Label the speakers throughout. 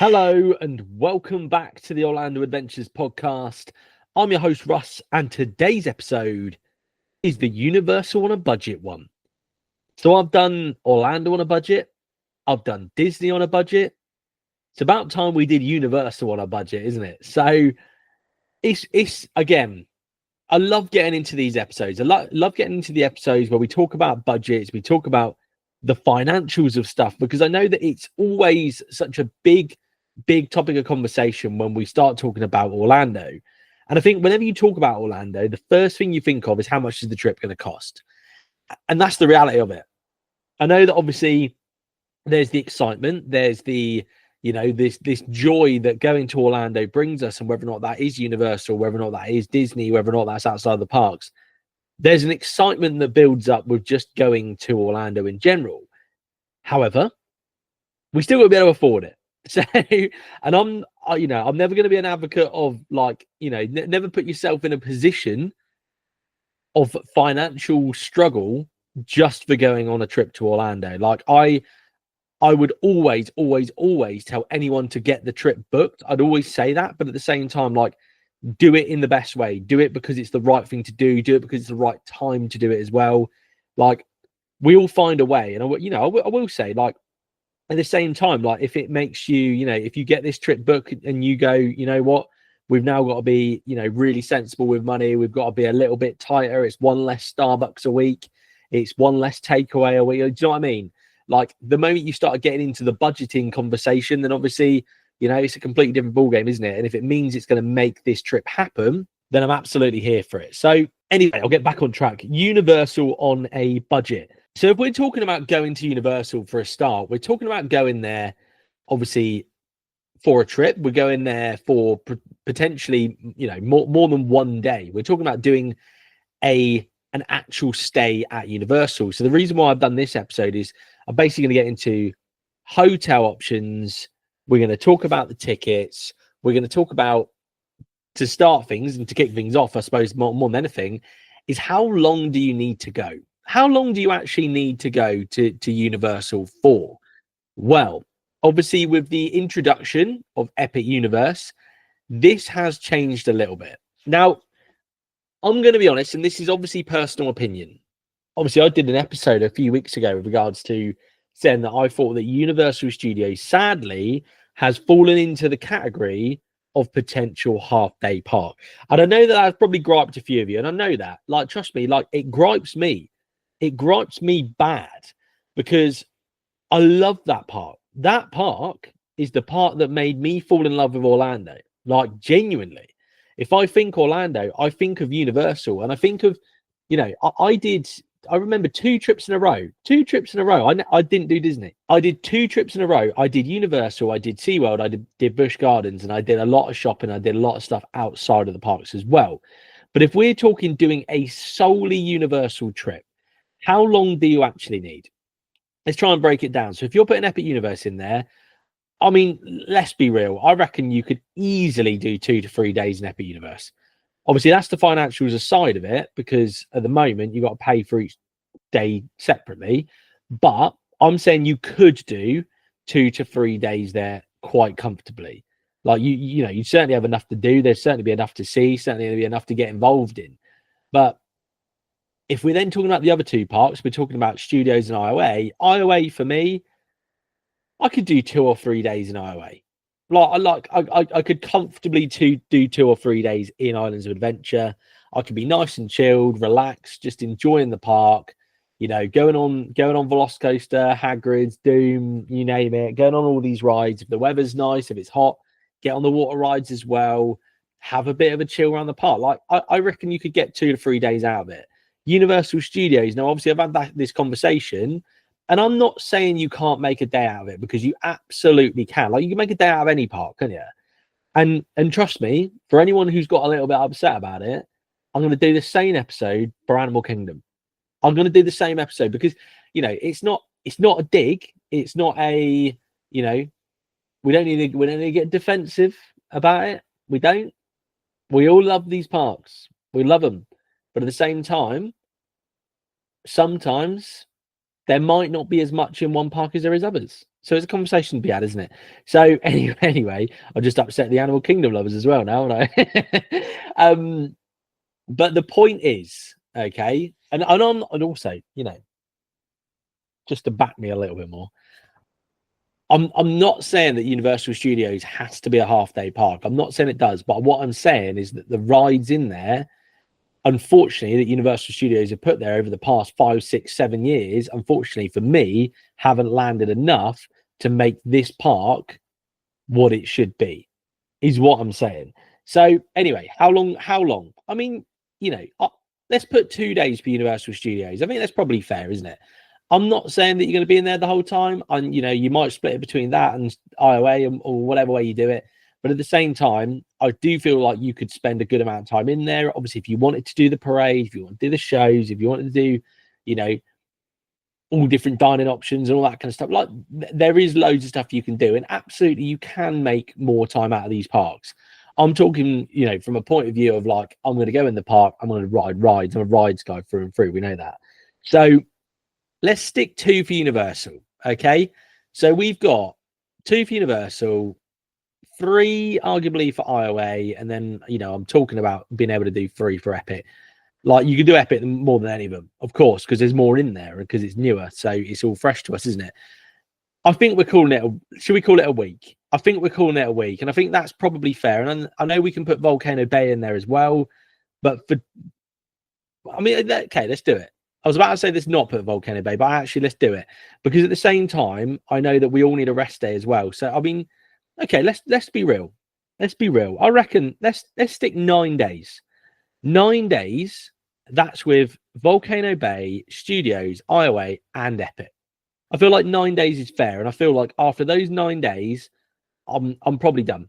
Speaker 1: Hello and welcome back to the Orlando Adventures podcast. I'm your host, Russ, and today's episode is the Universal on a budget one. So I've done Orlando on a budget, I've done Disney on a budget. It's about time we did Universal on a budget, isn't it? So it's again, I love getting into these episodes. I love getting into the episodes where we talk about budgets, we talk about the financials of stuff, because I know that it's always such a big topic of conversation when we start talking about Orlando. And I think whenever you talk about Orlando, the first thing you think of is how much is the trip going to cost? And that's the reality of it. I know that obviously there's the excitement, there's the this joy that going to Orlando brings us, and whether or not that is Universal, whether or not that is Disney, whether or not that's outside the parks, there's an excitement that builds up with just going to Orlando in general. However, we still got to be able to afford it. So, and I'm never going to be an advocate of never put yourself in a position of financial struggle just for going on a trip to Orlando. Like I would always tell anyone to get the trip booked. I'd always say that, but at the same time, like, do it in the best way. Do it because it's the right thing to do. Do it because it's the right time to do it as well. Like, we all find a way. And I will say, like, at the same time, like, if it makes you, if you get this trip booked and you go, you know what, we've now got to be, really sensible with money. We've got to be a little bit tighter. It's one less Starbucks a week. It's one less takeaway a week. Do you know what I mean? Like, the moment you start getting into the budgeting conversation, then obviously, it's a completely different ballgame, isn't it? And if it means it's going to make this trip happen, then I'm absolutely here for it. So anyway, I'll get back on track. Universal on a budget. So if we're talking about going to Universal for a start, we're talking about going there, obviously, for a trip. We're going there for potentially, more than one day. We're talking about doing an actual stay at Universal. So the reason why I've done this episode is I'm basically going to get into hotel options. We're going to talk about the tickets. We're going to talk about, to start things and to kick things off, I suppose, more than anything, is how long do you need to go? How long do you actually need to go to Universal for? Well, obviously, with the introduction of Epic Universe, this has changed a little bit. Now, I'm going to be honest, and this is obviously personal opinion. Obviously, I did an episode a few weeks ago with regards to saying that I thought that Universal Studios, sadly, has fallen into the category of potential half-day park. And I know that I've probably griped a few of you, and I know that. Like, trust me, like, it gripes me. It gripes me bad, because I love that park. That park is the part that made me fall in love with Orlando. Like, genuinely. If I think Orlando, I think of Universal, and I think of, I remember two trips in a row. I didn't do Disney. I did 2 trips in a row. I did Universal, I did SeaWorld, I did Busch Gardens, and I did a lot of shopping. I did a lot of stuff outside of the parks as well. But if we're talking doing a solely Universal trip, how long do you actually need? Let's try and break it down. So if you're putting Epic Universe in there, I mean, let's be real. I reckon you could easily do 2 to 3 days in Epic Universe. Obviously, that's the financials aside of it, because at the moment you've got to pay for each day separately. But I'm saying you could do 2 to 3 days there quite comfortably. Like, you certainly have enough to do. There's certainly be enough to see, certainly be enough to get involved in. But if we're then talking about the other 2 parks, we're talking about Studios and IOA. IOA, for me, I could do 2 or 3 days in IOA. I could comfortably do 2 or 3 days in Islands of Adventure. I could be nice and chilled, relaxed, just enjoying the park. Going on Velocicoaster, Hagrid's, Doom, you name it. Going on all these rides. If the weather's nice, if it's hot, get on the water rides as well. Have a bit of a chill around the park. Like, I reckon you could get 2 to 3 days out of it. Universal Studios. Now, obviously, I've had this conversation. And I'm not saying you can't make a day out of it, because you absolutely can. Like, you can make a day out of any park, can't you? And trust me, for anyone who's got a little bit upset about it, I'm going to do the same episode for Animal Kingdom. I'm going to do the same episode because, it's not a dig. It's not a, we don't need to get defensive about it. We don't. We all love these parks. We love them. But at the same time, sometimes there might not be as much in one park as there is others. So it's a conversation to be had, isn't it? So anyway, I'll just upset the Animal Kingdom lovers as well now, aren't I? But the point is, okay, and also, just to back me a little bit more, I'm not saying that Universal Studios has to be a half-day park. I'm not saying it does, but what I'm saying is that the rides in there, unfortunately, that Universal Studios have put there over the past 5, 6, 7 years, unfortunately for me, haven't landed enough to make this park what it should be, is what I'm saying. So anyway, how long? I mean, let's put 2 days for Universal Studios. I think that's probably fair, isn't it? I'm not saying that you're going to be in there the whole time, and you might split it between that and IOA or whatever way you do it. But at the same time, I do feel like you could spend a good amount of time in there. Obviously, if you wanted to do the parade, if you want to do the shows, if you wanted to do, all different dining options and all that kind of stuff, like there is loads of stuff you can do, and absolutely you can make more time out of these parks. I'm talking, from a point of view of like, I'm going to go in the park, I'm going to ride rides. I'm a rides guy through and through. We know that. So let's stick 2 for Universal. Okay. So we've got 2 for Universal, 3 arguably for IOA. And then, I'm talking about being able to do 3 for Epic. Like you can do Epic more than any of them, of course, because there's more in there and because it's newer. So it's all fresh to us, isn't it? I think we're calling it, should we call it a week? I think we're calling it a week. And I think that's probably fair. And I know we can put Volcano Bay in there as well. But okay, let's do it. I was about to say let's not put Volcano Bay, but actually let's do it. Because at the same time, I know that we all need a rest day as well. So, I mean, okay, let's be real. Let's be real. I reckon let's stick 9 days. 9 days, that's with Volcano Bay, Studios, IOA, and Epic. I feel like 9 days is fair, and I feel like after those 9 days, I'm probably done.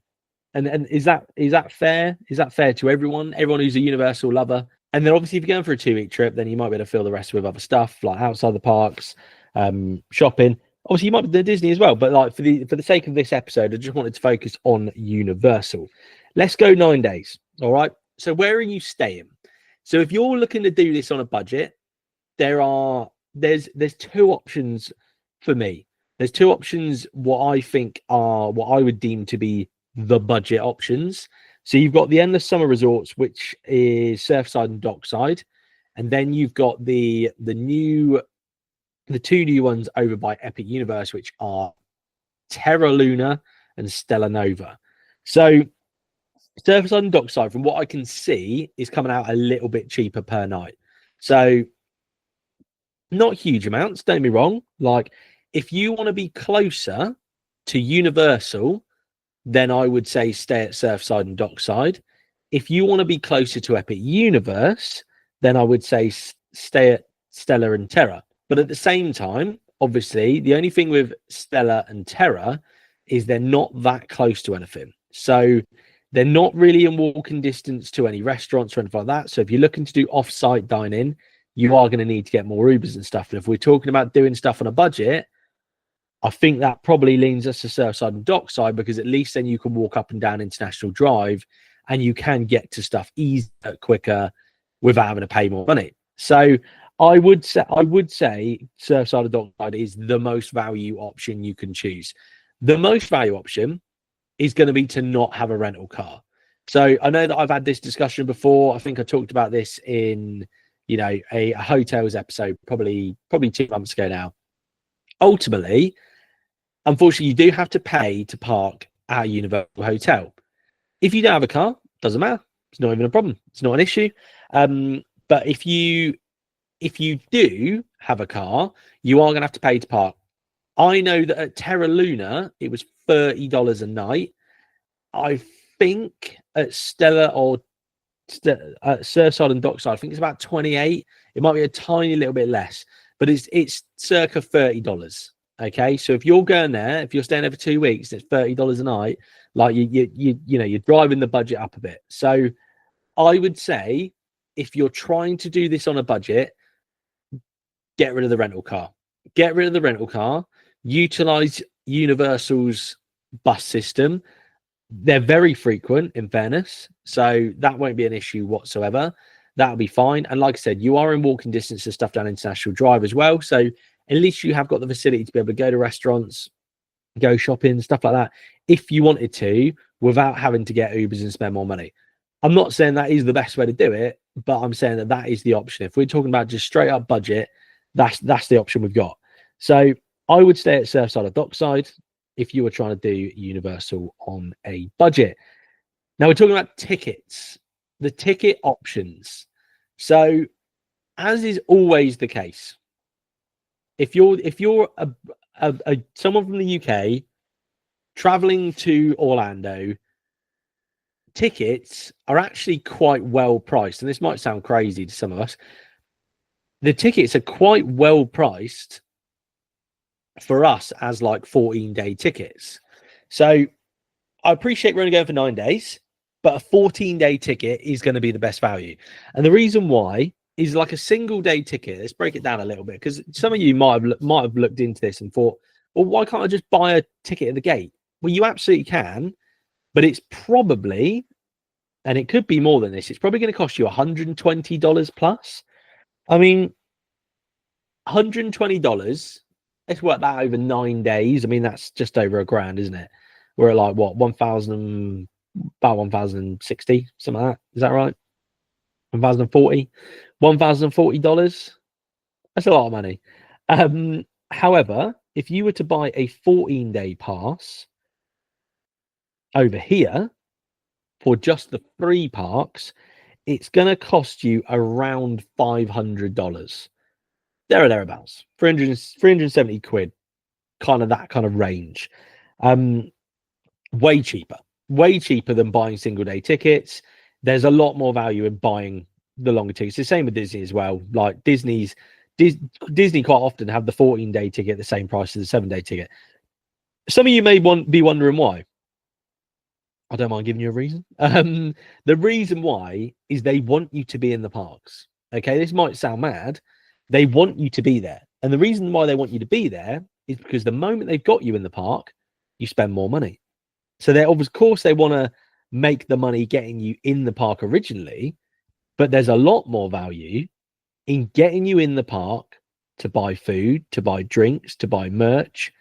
Speaker 1: And is that fair? Is that fair to everyone? Everyone who's a Universal lover? And then obviously, if you're going for a 2-week trip, then you might be able to fill the rest with other stuff like outside the parks, shopping. Obviously, you might do Disney as well. But like for the sake of this episode, I just wanted to focus on Universal. Let's go 9 days. All right. So where are you staying? So if you're looking to do this on a budget, there's 2 options for me. There's 2 options what I think are what I would deem to be the budget options. So you've got the Endless Summer Resorts, which is Surfside and Dockside, and then you've got the 2 new ones over by Epic Universe, which are Terra Luna and Stella Nova. So Surfside and Dockside, from what I can see, is coming out a little bit cheaper per night. So not huge amounts, don't be wrong. Like if you want to be closer to Universal, then I would say stay at Surfside and Dockside. If you want to be closer to Epic Universe, then I would say stay at Stella and Terra. But at the same time, obviously, the only thing with Stella and Terra is they're not that close to anything. So they're not really in walking distance to any restaurants or anything like that. So if you're looking to do off-site dining, you are going to need to get more Ubers and stuff. And if we're talking about doing stuff on a budget, I think that probably leans us to Surfside and Dockside, because at least then you can walk up and down International Drive and you can get to stuff easier, quicker, without having to pay more money. So I would say Surfside and Dockside is the most value option you can choose. The most value option is going to be to not have a rental car. So I know that I've had this discussion before. I think I talked about this in, a hotels episode, probably 2 months ago now. Ultimately, unfortunately, you do have to pay to park at a Universal hotel. If you don't have a car, doesn't matter. It's not even a problem. It's not an issue. But if you do have a car, you are going to have to pay to park. I know that at Terra Luna, it was $30 a night. I think at Stella or Surfside and Dockside, I think it's about 28. It might be a tiny little bit less, but it's circa $30. Okay, so if you're going there, if you're staying there for 2 weeks, it's $30 a night. Like you're driving the budget up a bit. So I would say if you're trying to do this on a budget, get rid of the rental car. Get rid of the rental car. Utilize Universal's bus system. They're very frequent, in fairness, so that won't be an issue whatsoever. That'll be fine. And like I said, you are in walking distance of stuff down International Drive as well, so at least you have got the facility to be able to go to restaurants, go shopping, stuff like that, if you wanted to, without having to get Ubers and spend more money. I'm not saying that is the best way to do it, but I'm saying that that is the option. If we're talking about just straight up budget, that's the option we've got. So I would stay at Surfside or Dockside if you were trying to do Universal on a budget. Now we're talking about tickets, the ticket options. So as is always the case, if you're someone from the UK traveling to Orlando, tickets are actually quite well priced. And this might sound crazy to some of us. The tickets are quite well priced for us as like 14-day tickets. So I appreciate we're only going for 9 days, but a 14-day ticket is going to be the best value. And the reason why is like a single day ticket. Let's break it down a little bit, because some of you might have looked into this and thought, well, why can't I just buy a ticket at the gate? Well, you absolutely can, but it's probably, and it could be more than this, it's probably going to cost you $120 plus. I mean, $120, let's work that over 9 days. I mean, that's just over $1,000, isn't it? We're at like what, 1,000, about 1,060, something like that. Is that right? 1,040, $1,040. That's a lot of money. However, if you were to buy a 14-day pass over here for just the 3 parks, it's going to cost you around $500. There or thereabouts, 370 quid, kind of that kind of range. Way cheaper than buying single day tickets. There's a lot more value in buying the longer tickets. The same with Disney as well. Like Disney quite often have the 14-day ticket at the same price as the 7-day ticket. Some of you may be wondering why. I don't mind giving you a reason. The reason why is they want you to be in the parks. Okay, this might sound mad. They want you to be there. And the reason why they want you to be there is because the moment they've got you in the park, you spend more money. So they, of course, they want to make the money getting you in the park originally, but there's a lot more value in getting you in the park to buy food, to buy drinks, to buy merch,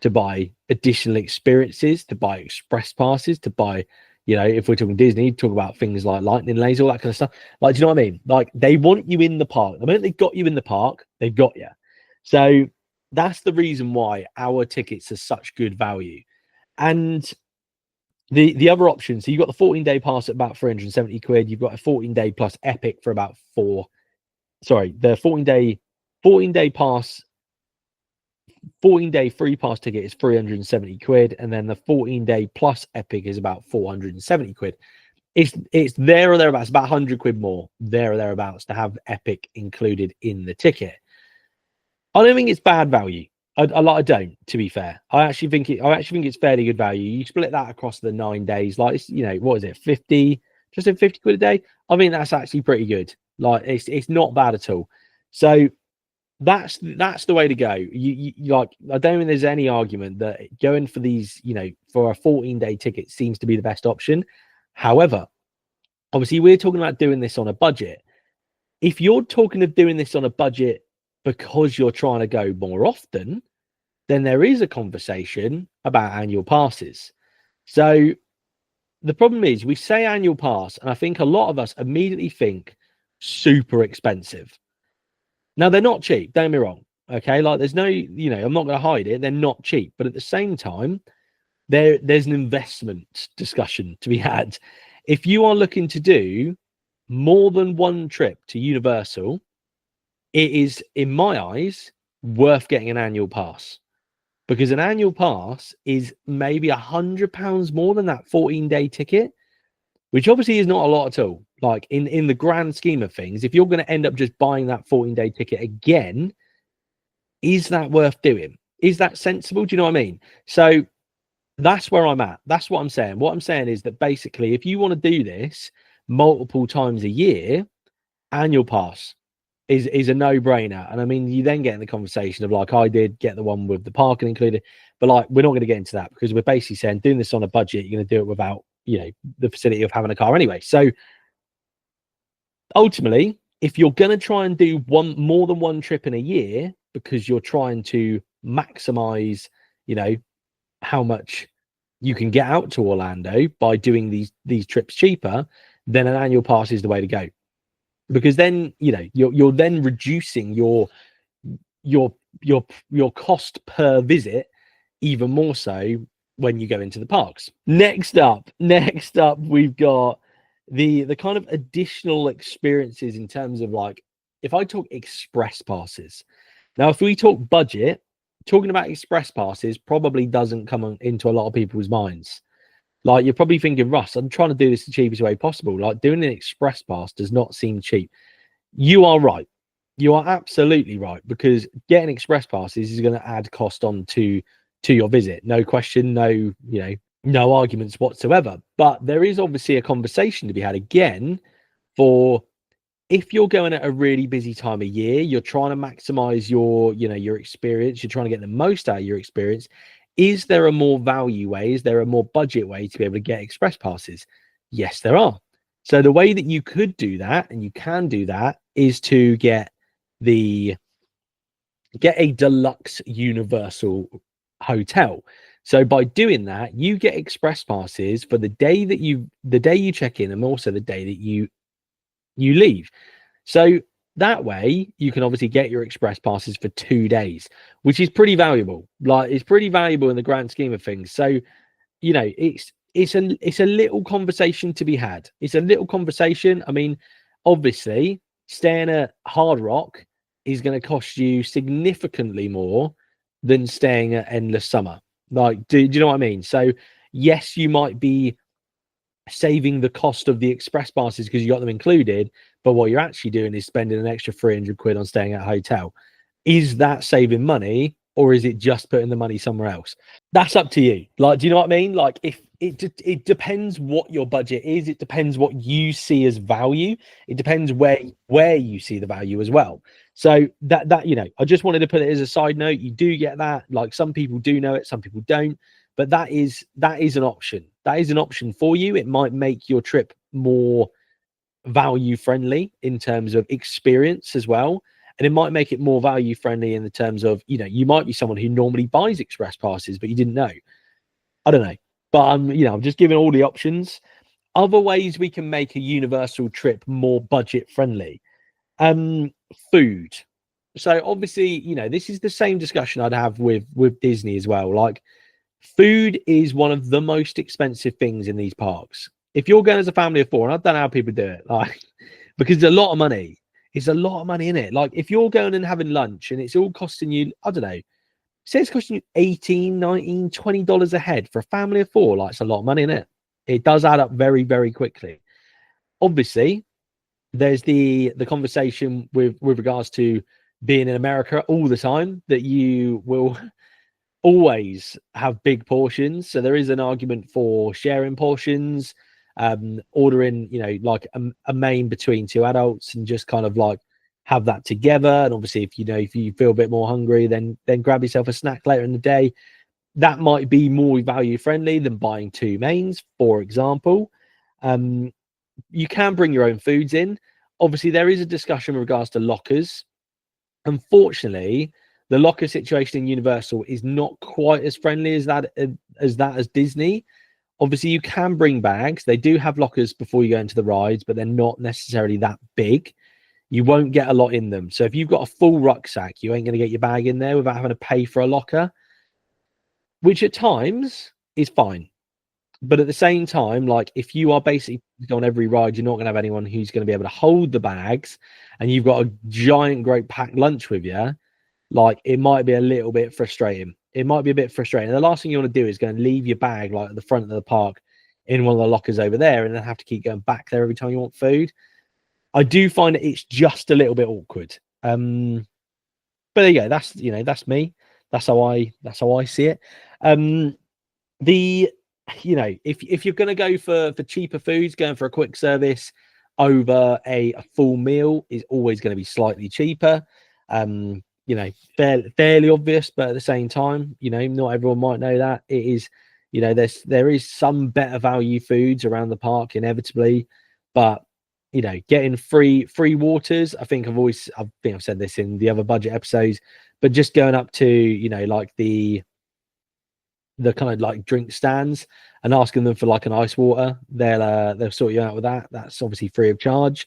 Speaker 1: to buy additional experiences, to buy express passes, to buy, you know, if we're talking Disney, talk about things like lightning lanes, all that kind of stuff. Like, do you know what I mean? Like, they want you in the park. The moment they've got you in the park, they've got you. So that's the reason why our tickets are such good value. And the other option, so you've got the 14-day pass at about 370 quid. You've got a 14-day plus Epic for about the 14-day pass, 14-day free pass ticket is 370 quid, and then the 14-day plus Epic is about 470 quid. It's there or thereabouts, about 100 quid more there or thereabouts to have Epic included in the ticket. I don't think it's bad value. I don't, to be fair. I actually think it's fairly good value. You split that across the 9 days, like, it's, you know, what is it, 50, just in 50 quid a day? I mean, that's actually pretty good. Like, it's not bad at all. So that's the way to go. You like, I don't think there's any argument that going for these, you know, for a 14-day ticket seems to be the best option. However, obviously we're talking about doing this on a budget. If you're talking of doing this on a budget because you're trying to go more often, then there is a conversation about annual passes. So the problem is, we say annual pass, and I think a lot of us immediately think super expensive. Now, they're not cheap, don't get me wrong. Okay, like, there's no, you know, I'm not going to hide it, they're not cheap, but at the same time, there's an investment discussion to be had. If you are looking to do more than one trip to Universal, it is, in my eyes, worth getting an annual pass, because an annual pass is maybe £100 more than that 14-day ticket, which obviously is not a lot at all. Like, in the grand scheme of things, if you're going to end up just buying that 14-day ticket again, is that worth doing? Is that sensible? Do you know what I mean? So that's where I'm at. That's what I'm saying. What I'm saying is that basically, if you want to do this multiple times a year, annual pass is a no-brainer. And I mean, you then get in the conversation of, like, I did get the one with the parking included, but like, we're not going to get into that, because we're basically saying doing this on a budget, you're going to do it without, you know, the facility of having a car anyway. So ultimately, if you're going to try and do more than one trip in a year because you're trying to maximize, you know, how much you can get out to Orlando by doing these trips cheaper, then an annual pass is the way to go. Because then, you know, you're then reducing your cost per visit even more so when you go into the parks. Next up, we've got the kind of additional experiences in terms of, like, if I talk express passes. Now, if we talk budget, talking about express passes probably doesn't come into a lot of people's minds. Like, you're probably thinking, Russ, I'm trying to do this the cheapest way possible. Like, doing an express pass does not seem cheap. You are right. You are absolutely right, because getting express passes is going to add cost on to your visit. No question, no arguments whatsoever. But there is obviously a conversation to be had again for, if you're going at a really busy time of year, you're trying to maximize your experience, you're trying to get the most out of your experience. Is there a more value way? Is there a more budget way to be able to get express passes? Yes, there are. So the way that you could do that, and you can do that, is to get a deluxe universal hotel. So by doing that, you get express passes for the day you check in, and also the day that you leave. So that way you can obviously get your express passes for 2 days, which is pretty valuable. Like, it's pretty valuable in the grand scheme of things. So, you know, it's a little conversation to be had. It's a little conversation. I mean, obviously, staying at Hard Rock is going to cost you significantly more than staying at Endless Summer. Like, do you know what I mean? So yes, you might be saving the cost of the express passes because you got them included, but what you're actually doing is spending an extra 300 quid on staying at a hotel. Is that saving money, or is it just putting the money somewhere else? That's up to you. Like, do you know what I mean? Like, if it depends what your budget is, it depends what you see as value, it depends where you see the value as well. So that you know, I just wanted to put it as a side note. You do get that. Like, some people do know it, some people don't, but that is an option. That is an option for you. It might make your trip more value friendly in terms of experience as well, and it might make it more value friendly in the terms of, you know, you might be someone who normally buys express passes but you didn't know. I don't know, but I'm just giving all the options. Other ways we can make a universal trip more budget friendly. Food. So obviously, you know, this is the same discussion I'd have with Disney as well. Like, food is one of the most expensive things in these parks. If you're going as a family of four, and I don't know how people do it, like, because it's a lot of money. It's a lot of money in it. Like, if you're going and having lunch and it's all costing you, I don't know, say it's costing you $18, $19, $20 a head for a family of four, like, it's a lot of money in it. It does add up very, very quickly. Obviously, there's the conversation with regards to being in America all the time, that you will always have big portions. So there is an argument for sharing portions, ordering, you know, like a main between two adults, and just kind of like have that together. And obviously, if you feel a bit more hungry, then grab yourself a snack later in the day. That might be more value friendly than buying two mains, for example. You can bring your own foods in. Obviously, there is a discussion in regards to lockers. Unfortunately, the locker situation in Universal is not quite as friendly as Disney. Obviously, you can bring bags. They do have lockers before you go into the rides, but they're not necessarily that big. You won't get a lot in them. So if you've got a full rucksack, you ain't going to get your bag in there without having to pay for a locker, which at times is fine. But at the same time, like, if you are basically on every ride, you're not going to have anyone who's going to be able to hold the bags, and you've got a giant, great packed lunch with you. Like, it might be a little bit frustrating. It might be a bit frustrating. The last thing you want to do is go and leave your bag, like, at the front of the park in one of the lockers over there, and then have to keep going back there every time you want food. I do find that it's just a little bit awkward. But there you go. That's me. That's how I see it. If you're going to go for cheaper foods, going for a quick service over a full meal is always going to be slightly cheaper. Fairly obvious, but at the same time, not everyone might know that. It is, there is some better value foods around the park inevitably, but getting free waters, I think I've said this in the other budget episodes, but just going up to like the the kind of like drink stands and asking them for like an ice water. They'll sort you out with that. That's obviously free of charge.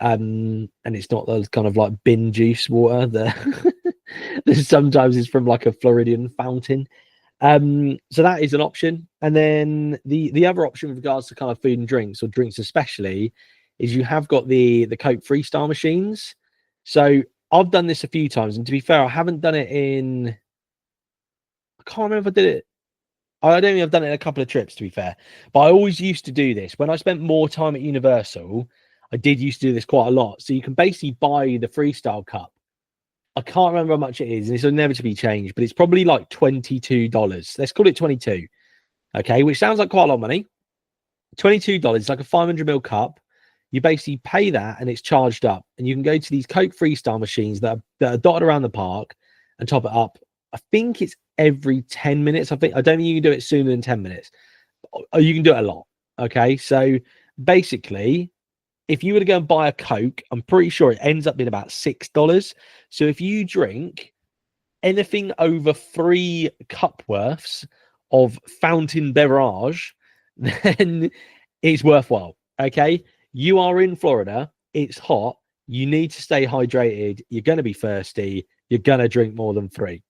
Speaker 1: And it's not the kind of like bin juice water that sometimes is from like a Floridian fountain. So that is an option. And then the other option with regards to kind of food and drinks, or drinks especially, is you have got the Coke Freestyle machines. So I've done this a few times, and to be fair, I haven't done it in, I can't remember if I did it. I don't think I've done it in a couple of trips, to be fair. But I always used to do this when I spent more time at Universal. I did used to do this quite a lot. So you can basically buy the Freestyle cup. I can't remember how much it is, and it's never to be changed, but it's probably like $22. Let's call it 22. Okay, which sounds like quite a lot of money. $22, like a 500ml cup. You basically pay that and it's charged up, and you can go to these Coke Freestyle machines that are dotted around the park and top it up. I think it's every 10 minutes. I don't think you can do it sooner than 10 minutes. You can do it a lot. Okay, so basically, if you were to go and buy a Coke, I'm pretty sure it ends up being about $6. So if you drink anything over 3 cup worths of fountain beverage, then it's worthwhile. Okay, you are in Florida, it's hot, you need to stay hydrated, you're going to be thirsty, you're going to drink more than 3.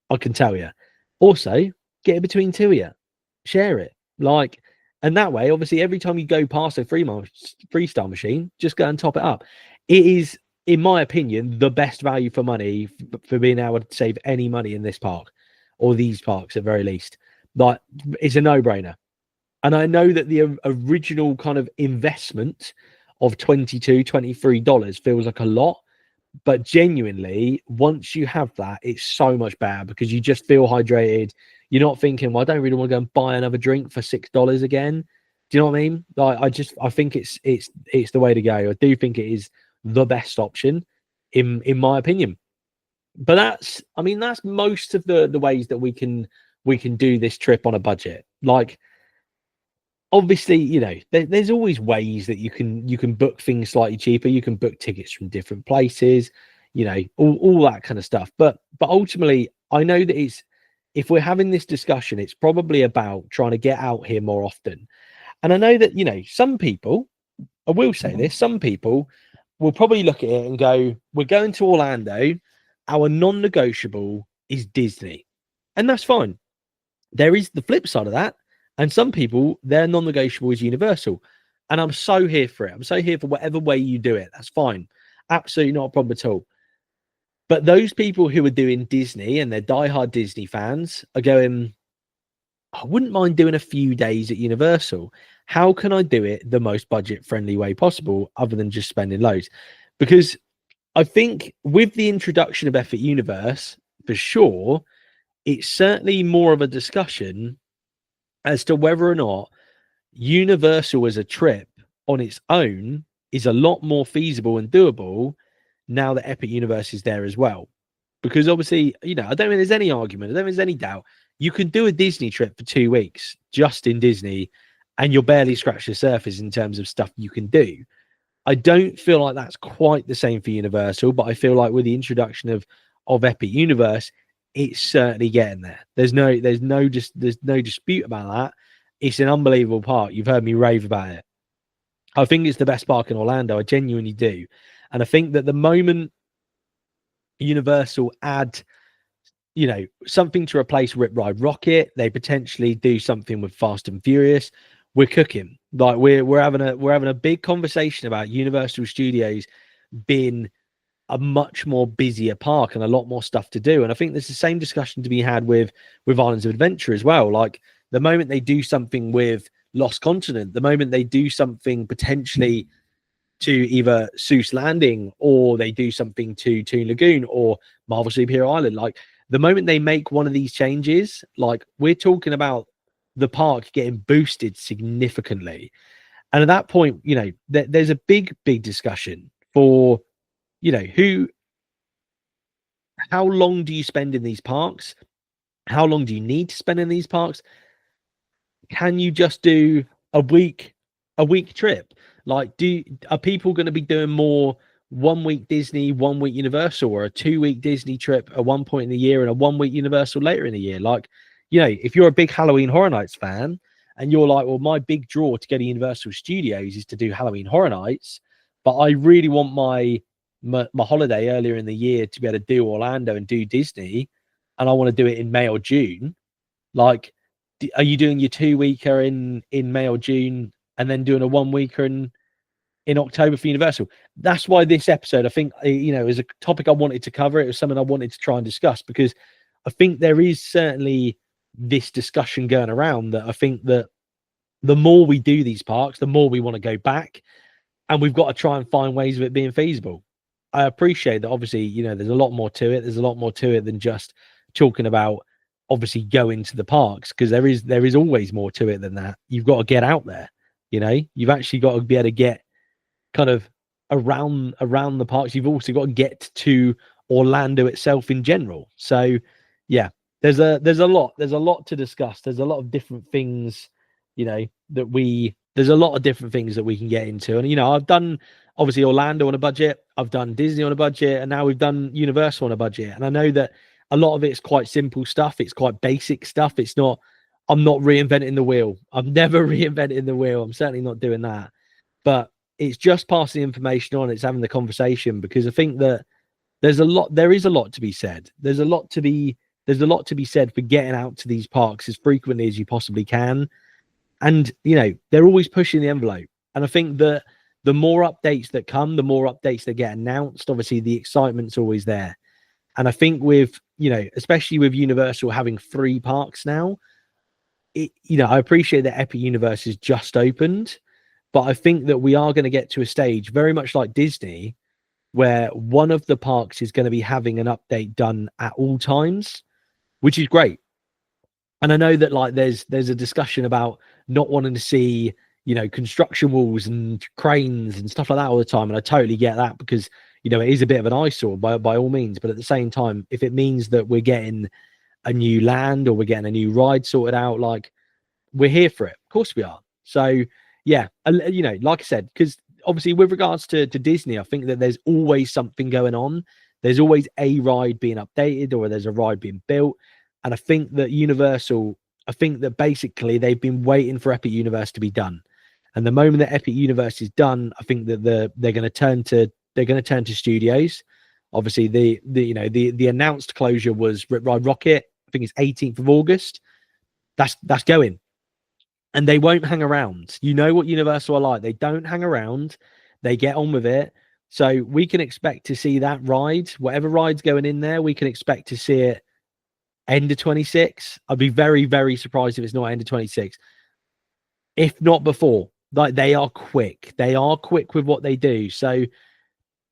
Speaker 1: I can tell you. Also, get it between 2 of you, share it. Like, and that way, obviously, every time you go past a freestyle machine, just go and top it up. It is, in my opinion, the best value for money for being able to save any money in this park, or these parks at very least. Like, it's a no-brainer. And I know that the original kind of investment of $22, $23 feels like a lot, but genuinely, once you have that, it's so much better because you just feel hydrated. You're not thinking, well, I don't really want to go and buy another drink for $6 again. Do you know what I mean? Like, I think it's the way to go. I do think it is the best option in my opinion. But that's most of the ways that we can do this trip on a budget. Like, obviously, you know, there's always ways that you can book things slightly cheaper. You can book tickets from different places, you know, all that kind of stuff. But ultimately, I know that if we're having this discussion, it's probably about trying to get out here more often. And I know that, you know, some people, I will say this, some people will probably look at it and go, we're going to Orlando, our non-negotiable is Disney. And that's fine. There is the flip side of that. And some people, their non-negotiable is Universal. And I'm so here for it. I'm so here for whatever way you do it. That's fine. Absolutely not a problem at all. But those people who are doing Disney and they're diehard Disney fans are going, I wouldn't mind doing a few days at Universal. How can I do it the most budget-friendly way possible other than just spending loads? Because I think with the introduction of Epic Universe, for sure, it's certainly more of a discussion as to whether or not Universal as a trip on its own is a lot more feasible and doable now that Epic Universe is there as well. Because obviously, you know, I don't think there's any argument, I don't think there's any doubt. You can do a Disney trip for 2 weeks just in Disney, and you'll barely scratch the surface in terms of stuff you can do. I don't feel like that's quite the same for Universal, but I feel like with the introduction of Epic Universe, it's certainly getting there. There's no dispute about that. It's an unbelievable park. You've heard me rave about it. I think it's the best park in Orlando. I genuinely do. And I think that the moment Universal add, you know, something to replace Rip Ride Rocket, they potentially do something with Fast and Furious, we're cooking. Like, we're having a big conversation about Universal Studios being a much more busier park and a lot more stuff to do. And I think there's the same discussion to be had with Islands of Adventure as well. Like, the moment they do something with Lost Continent, the moment they do something potentially to either Seuss Landing, or they do something to Toon Lagoon or Marvel Superhero Island, like, the moment they make one of these changes, like, we're talking about the park getting boosted significantly. And at that point, you know, there's a big discussion for, you know, how long do you spend in these parks? How long do you need to spend in these parks? Can you just do a week trip? Like, are people going to be doing more 1 week Disney, 1 week Universal, or a 2 week Disney trip at one point in the year and a 1 week Universal later in the year? Like, you know, if you're a big Halloween Horror Nights fan and you're like, well, my big draw to go to Universal Studios is to do Halloween Horror Nights, but I really want my holiday earlier in the year to be able to do Orlando and do Disney, and I want to do it in May or June. Like, are you doing your 2-weeker in May or June and then doing a 1-weeker in October for Universal? That's why this episode, I think, you know, is a topic I wanted to cover. It was something I wanted to try and discuss, because I think there is certainly this discussion going around that I think that the more we do these parks, the more we want to go back, and we've got to try and find ways of it being feasible. I appreciate that, obviously, you know, there's a lot more to it. There's a lot more to it than just talking about obviously going to the parks, because there is always more to it than that. You've got to get out there, you know, you've actually got to be able to get kind of around the parks. You've also got to get to Orlando itself in general. So yeah, there's a lot to discuss. There's a lot of different things, you know, there's a lot of different things that we can get into. And, you know, I've done obviously Orlando on a budget, I've done Disney on a budget, and now we've done Universal on a budget. And I know that a lot of it's quite simple stuff. It's quite basic stuff. I'm not reinventing the wheel. I'm never reinventing the wheel. I'm certainly not doing that. But it's just passing the information on. It's having the conversation, because I think that there is a lot to be said. There's a lot to be said for getting out to these parks as frequently as you possibly can. And, you know, they're always pushing the envelope. And I think that the more updates that come, the more updates that get announced. Obviously, the excitement's always there. And I think with, you know, especially with Universal having 3 parks now, you know, I appreciate that Epic Universe has just opened, but I think that we are going to get to a stage very much like Disney, where one of the parks is going to be having an update done at all times, which is great. And I know that, like, there's a discussion about not wanting to see, you know, construction walls and cranes and stuff like that all the time. And I totally get that, because, you know, it is a bit of an eyesore by all means. But at the same time, if it means that we're getting a new land or we're getting a new ride sorted out, like, we're here for it. Of course we are. So yeah, you know, like I said, because obviously with regards to Disney, I think that there's always something going on. There's always a ride being updated, or there's a ride being built. And I think that Universal, I think that basically they've been waiting for Epic Universe to be done. And the moment that Epic Universe is done, I think that they're going to turn to studios. Obviously, the announced closure was Rip Ride Rocket. I think it's 18th of August. That's going. And they won't hang around. You know what Universal are like. They don't hang around. They get on with it. So we can expect to see that ride, whatever ride's going in there, we can expect to see it end of 26. I'd be very, very surprised if it's not end of 26. If not before. Like, they are quick. They are quick with what they do. So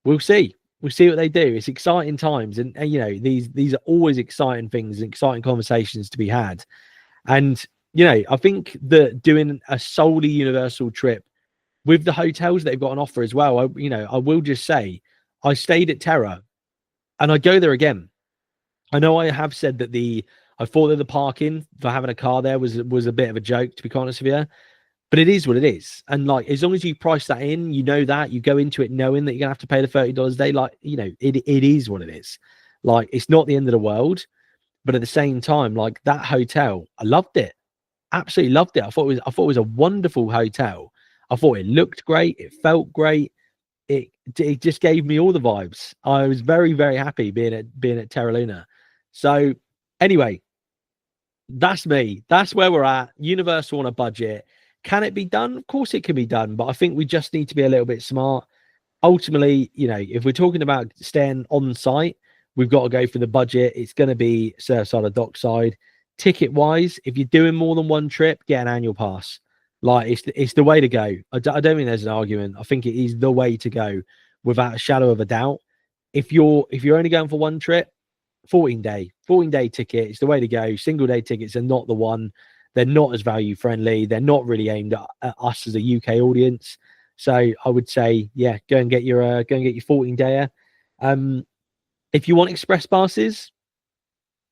Speaker 1: we'll see. We'll see what they do. It's exciting times. And you know, these are always exciting things and exciting conversations to be had. And, you know, I think that doing a solely Universal trip with the hotels that they've got on offer as well, I will just say, I stayed at Terra and I go there again. I know I have said that I thought that the parking for having a car there was a bit of a joke, to be honest with you. But it is what it is. And, like, as long as you price that in, you know that you go into it knowing that you're gonna have to pay the $30 a day. Like, you know, it is what it is. Like, it's not the end of the world. But at the same time, like, that hotel, I loved it. Absolutely loved it. I thought it was a wonderful hotel. I thought it looked great. It felt great. It just gave me all the vibes. I was very, very happy being at Terra Luna. So anyway, that's me. That's where we're at. Universal on a budget. Can it be done? Of course it can be done. But I think we just need to be a little bit smart. Ultimately, you know, if we're talking about staying on site, we've got to go for the budget. It's going to be Surfside or Dockside. Ticket wise, if you're doing more than one trip, get an annual pass. Like, it's the way to go. I don't think there's an argument. I think it is the way to go, without a shadow of a doubt. If you're only going for one trip, 14-day ticket is the way to go. Single day tickets are not the one. They're not as value friendly. They're not really aimed at us as a UK audience. So I would say, yeah, go and get your 14-dayer. If you want express passes,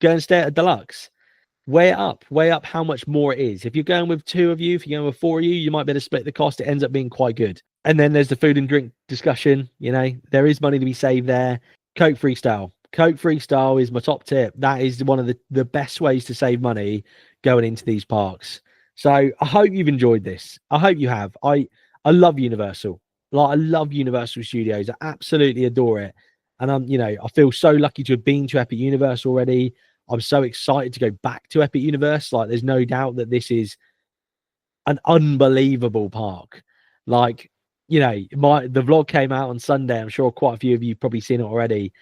Speaker 1: go and stay at a deluxe. Weigh up how much more it is. If you're going with 2 of you, if you're going with 4 of you, you might be able to split the cost. It ends up being quite good. And then there's the food and drink discussion. You know, there is money to be saved there. Coke Freestyle. Coke Freestyle is my top tip. That is one of the best ways to save money going into these parks. So I hope you've enjoyed this. I hope you have. I love Universal. Like, I love Universal Studios. I absolutely adore it. And I feel so lucky to have been to Epic Universe already. I'm so excited to go back to Epic Universe. Like, there's no doubt that this is an unbelievable park. Like, the vlog came out on Sunday. I'm sure quite a few of you probably seen it already.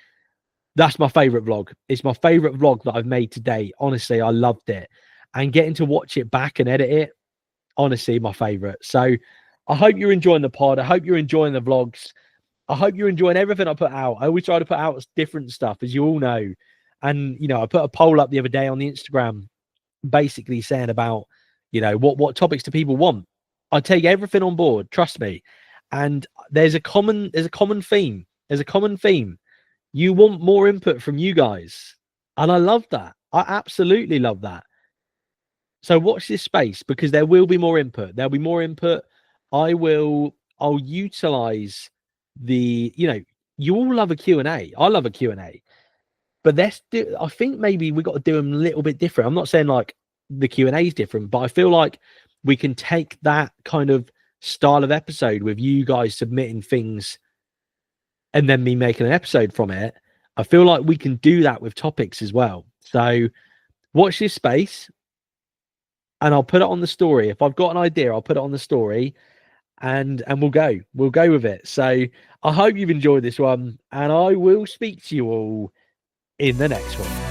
Speaker 1: That's my favorite vlog. It's my favorite vlog that I've made to date. Honestly, I loved it. And getting to watch it back and edit it, honestly, my favorite. So I hope you're enjoying the pod. I hope you're enjoying the vlogs. I hope you're enjoying everything I put out. I always try to put out different stuff, as you all know. And, I put a poll up the other day on the Instagram, basically saying about, what topics do people want? I take everything on board, trust me. And there's a common theme. There's a common theme. You want more input from you guys. And I love that. I absolutely love that. So watch this space, because there will be more input. There'll be more input. I'll utilize the, you all love a Q&A. I love a Q&A. But I think maybe we got to do them a little bit different. I'm not saying like the Q&A is different, but I feel like we can take that kind of style of episode with you guys submitting things and then me making an episode from it. I feel like we can do that with topics as well. So watch this space, and I'll put it on the story. If I've got an idea, I'll put it on the story, and we'll go with it. So I hope you've enjoyed this one, and I will speak to you all in the next one.